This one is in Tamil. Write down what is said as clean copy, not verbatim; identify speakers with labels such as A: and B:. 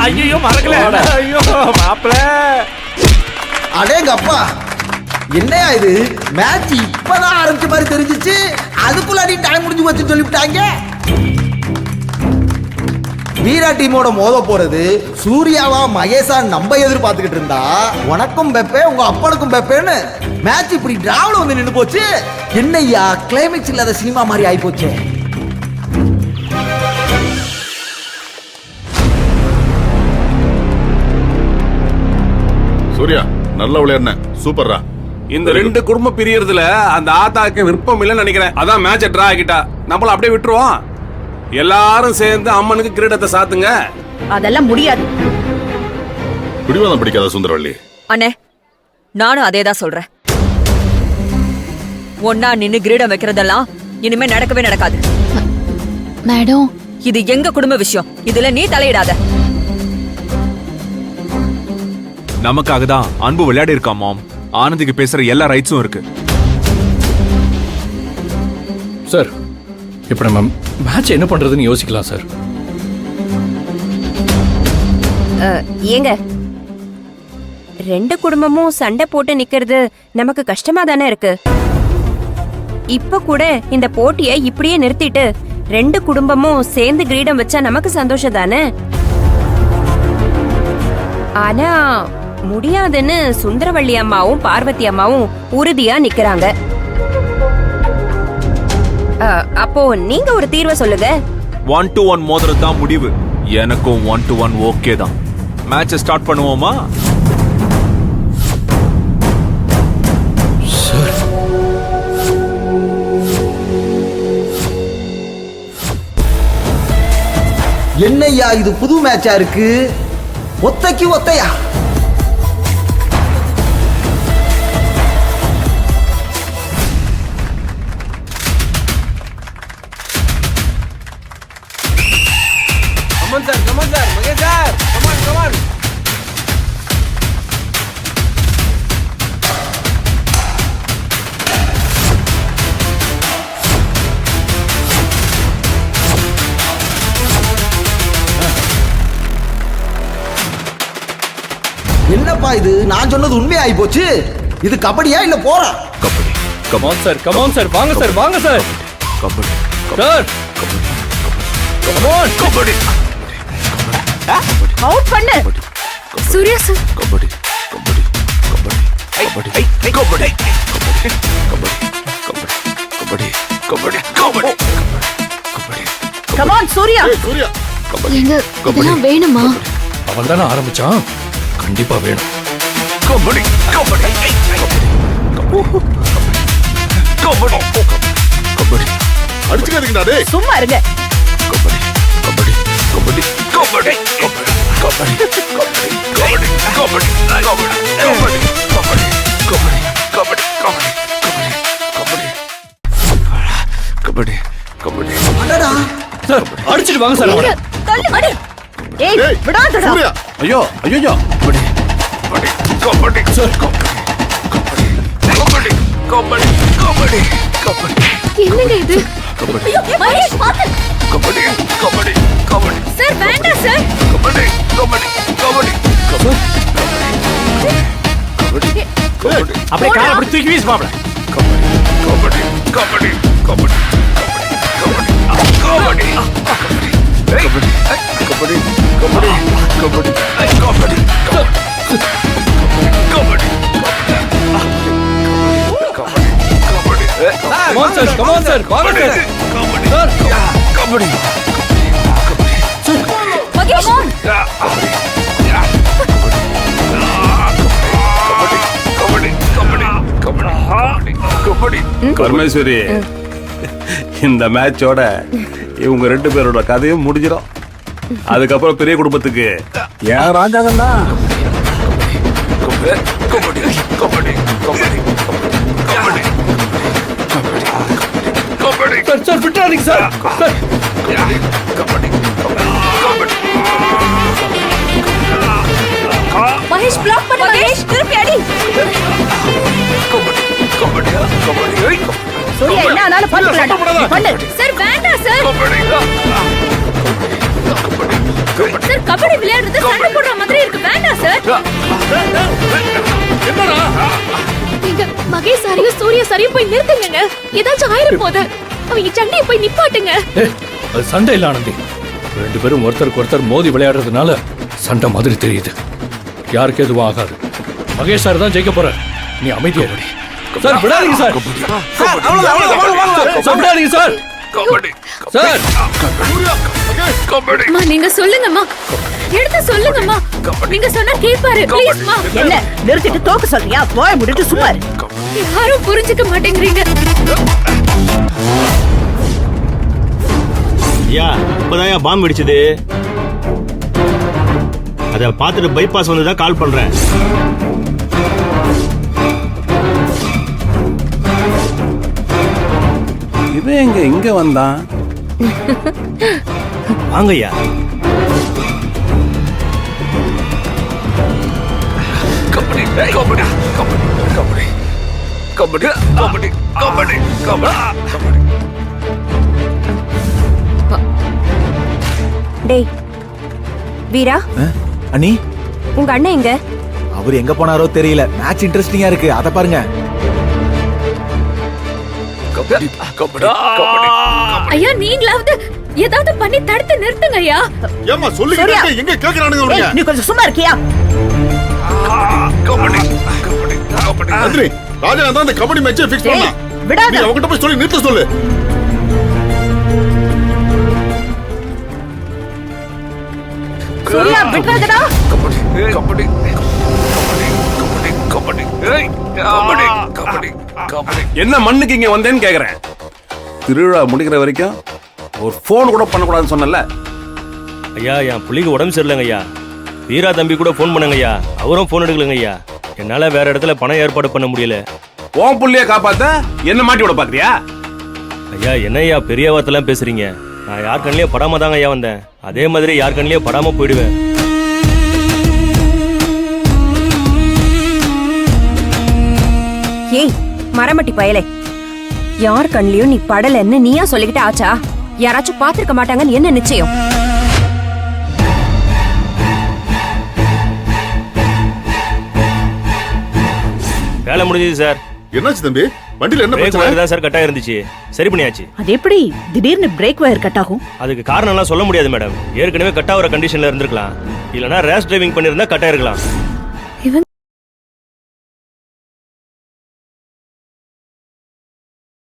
A: ஐயோ மறக்கல. ஐயோ மாப்பிள.
B: அடேங்கப்பா, என்னையா இது? மேட்ச் இப்பதான் ஆரம்பிச்ச மாதிரி தெரிஞ்சிச்சு, அதுக்குள்ள அடி டைம் முடிஞ்சு வச்சு சொல்லிவிட்டாங்க. வீரா டீமோட மோத போறது சூர்யாவா மகேஷா நம்ம எதிர்பார்த்துக்கிட்டு இருந்தா, உனக்கும் பெப்பே உங்க அப்பனுக்கும் பெப்பேன்னு மேட்ச் இப்படி டிராவல வந்து நின்று போச்சு. என்னையா கிளைமேக்ஸ் இல்லாத சினிமா மாதிரி ஆயி போச்சு.
C: சூர்யா நல்ல விளையாடுன, சூப்பர்ரா.
A: இந்த ரெண்டு குடும்பம் பிரியறதுல அந்த ஆத்தாக்கு விருப்பம் இல்லைன்னு நினைக்கிறேன். அதான் மேட்சை டிரா ஆகிட்டா. நம்மள அப்படியே விட்டுருவோம். எல்லாரும் சேர்ந்து அம்மனுக்கு கிரீடத்தை சாத்துங்க.
D: அதெல்லாம் முடியாது.
C: பிடிவாதம் பிடிக்காத சுந்தரவள்ளி.
D: அண்ணே, நானும் அதேதான் சொல்றேன். ஒன்னா நின்னு கிரீடம் வைக்கிறதெல்லாம் இனிமே நடக்கவே நடக்காது.
E: மேடம்,
D: இது எங்க குடும்ப விஷயம். இதுல நீ தலையிடாத.
F: நமக்காக தான் அன்பு விளையாடி இருக்கா மாம். ஆனந்திக்கு பேசுற எல்லா ரைட்ஸும் இருக்கு.
G: சார், இப்ப நம்ம மேட்ச் என்ன பண்றதுன்னு யோசிக்கலாம் சார்.
H: ஏங்க, ரெண்டு குடும்பமும் சண்டை போட்டு நிக்கிறது நமக்கு கஷ்டமா தானே இருக்கு. இப்ப கூட இந்த போட்டியை இப்படியே நிறுத்திட்டு ரெண்டு குடும்பமும் சேர்ந்து கிரீடம் வச்சா நமக்கு சந்தோஷம் தானே. ஆனா முடியாதுன்னு சுந்தரவள்ளி அம்மாவும் பார்வதி அம்மாவும் உறுதியா நிக்கிறாங்க. அப்போ நீங்க ஒரு தீர்வை சொல்லுங்க.
F: 1-1 மோதிரம் தான் முடிவு. எனக்கும் 1-1 ஓகே தான். மேட்சை ஸ்டார்ட் பண்ணுவோமா?
B: என்னையா இது புது மேட்சா இருக்கு? ஒத்தைக்கு ஒத்தையா?
A: Come on, sir. Magesh sir. Come on.
B: என்னப்பா இது? நான் சொன்னது உண்மையாயி போச்சு. இது கபடியா இல்ல போறா?
C: கபடி.
G: கமான் சார், வாங்க sir.
C: Kabaddi.
G: Sir, come on.
C: Kabaddi.
D: Out பண்ணு.
E: Surya sir.
C: Kabaddi.
D: Come on Surya.
C: Surya.
E: எங்க இதெல்லாம் வேணுமா?
G: அவன் தானே ஆரம்பிச்சான், கண்டிப்பா வேணும்.
C: கபடி. அடிச்சுக்காதீங்கடா டேய்.
D: சும்மா இருங்க.
C: கபடி.
B: அடடா,
G: சார், அடிச்சிட்டு வாங்க சார். அவனை
D: தள்ளு அடி. ஏய், விடாதடா.
C: சூர்யா.
A: ஐயோ.
C: கபடி.
E: என்னங்க இது?
D: ஐயோ, மகேஷ் பாத்து.
C: கபடி.
D: சார் வேண்டாம் சார்.
A: அப்படியே காலை அப்படி தூக்கி வீசு மாப்பிள.
G: கமான் சார், வாங்க சார்.
D: மகேஷ்
A: பரமேஸ்வரி, இந்த மேட்சோட இவங்க ரெண்டு பேரோட கதையும் முடிஞ்சிடும். அதுக்கப்புறம் பெரிய குடும்பத்துக்கு ஏன் ராஜாங்க தான்.
G: சார், விட்டுறாதீங்க சார்.
D: மகேஷ் பிளாக் பண்ணு. மகேஷ் திருப்பி அடி. சூர்யா என்ன ஆனாலும் பாத்துக்கலாம் பண்ணு சார் வேண்டாம் சார் சார் கபடி விளையாடுறது சண்டை போடுற மாதிரி இருக்கு வேண்டாம் சார்
E: நீங்க மகேஷ் சாரையும் சூர்யா சாரையும் போய் நிறுத்துங்க ஏதாச்சும் ஆயிரம் போது அவங்க சண்டையை போய் நிப்பாட்டுங்க
G: அது சண்டை இல்ல ஆனந்தி. ரெண்டு பேரும் ஒருத்தருக்கு ஒருத்தர் மோதி விளையாடுறதுனால சண்டை மாதிரி தெரியுது. யாருக்கு எதுவும் ஆகாது. மகேஷ் சார் தான் ஜெயிக்க போற. நீ அமைதியா இரு. சார் விடாதீங்க சார். சார் விடாதீங்க சார். சார்
E: அம்மா நீங்க சொல்லுங்கம்மா எடுத்து சொல்லுங்கம்மா நீங்க சொன்னா கேட்பாரு ப்ளீஸ்மா
D: என்ன நிறுத்திட்டு தோக்க சொல்றியா போய் முடிட்டு சும்மா இரு.
E: யாரும் புரிஞ்சுக்க மாட்டேங்கிறீங்க.
I: ஐயா இப்பதான் பாம்பு வெடிச்சது. அத பாத்துட்டு பைபாஸ் வந்துதான் கால் பண்றேன்.
A: இவன் எங்க இங்க வந்தான்?
I: வாங்க ஐயா.
C: கபடி கபடி கபடி கபடி கபடி கபடி கபடி கபடி.
H: டேய் வீரா
B: அண்ணி
H: உங்க அண்ணன் எங்க?
B: அவர் எங்க போனாரோ தெரியல. மேட்ச் இன்ட்ரெஸ்டிங்கா இருக்கு, அத பாருங்க.
C: கபடி கபடி கபடி.
E: ஐயா நீங்களாவது ஏதாவது பண்ணி தடுத்து நிறுத்துங்க ஐயா.
C: ஏம்மா சொல்லிக்கிட்டே எங்க கேக்குறானுங்க அவனுங்க?
D: நீ கொஞ்சம் சும்மா இருக்கியா?
C: கபடி கபடி கபடி. நந்தினி ராஜா தான் அந்த கபடி மேட்சை ஃபிக்ஸ் பண்ணா.
D: விடாத.
C: நீ அவங்கிட்ட போய் சொல்லி நிறுத்த சொல்லு.
D: சூர்யா விட்டுறாதடா.
C: கபடி கபடி கபடி கபடி கபடி. ஏய் கபடி கபடி கபடி.
A: என்ன மண்ணுக்கு இங்க வந்தேன்னு கேக்குறேன். திருவிழா முடிக்கிற வரைக்கும் ஒரு போன் கூட பண்ணக்கூடாதுன்னு சொன்னல.
I: ஐயா என் புள்ளிக்கு உடம்பு சரியில்லைங்க ஐயா. வீரா தம்பி கூட ஃபோன் பண்ணுங்க ஐயா. அவரும் ஃபோன் எடுக்கலங்க ஐயா. என்னால வேற இடத்துல பணம் ஏற்பாடு பண்ண முடியல.
A: உன் புள்ளைய காப்பாத்த என்ன மாட்டி விட பாக்குறியா?
I: ஐயா என்ன ஐயா பெரிய வார்த்தைலாம் பேசுறீங்க? நான் யார் கண்ணிலேயே படாம தாங்க ஐயா வந்தேன். அதே மாதிரி யார் கண்ணிலேயே படாம போயிடுவேன்.
H: ஏய் மரமட்டி பயலே, யார் கண்லயும் நீ படலன்னு நீயா சொல்லிக்கிட்ட ஆச்சா? யாராச்சும் பாத்திருக்க மாட்டாங்கன்னு என்ன நிச்சயம்?
I: வேலை முடிஞ்சது சார்.
C: என்னாச்சு தம்பி? வண்டியில என்ன
I: பிரேக்
C: பிரச்சனை?
I: ஒயர் தான் சார் கட் ஆயிருந்துச்சு. சரி பண்ணியாச்சு.
D: அது எப்படி திடீர்னு பிரேக் வயர் கட் ஆகும்?
I: அதுக்கு காரணம் எல்லாம் சொல்ல முடியாது மேடம். ஏற்கனவே கட் ஆகிற கண்டிஷன்ல இருந்திருக்கலாம். இல்லனா ரேஷ் டிரைவிங் பண்ணிருந்தா கட் ஆயிருக்கலாம்.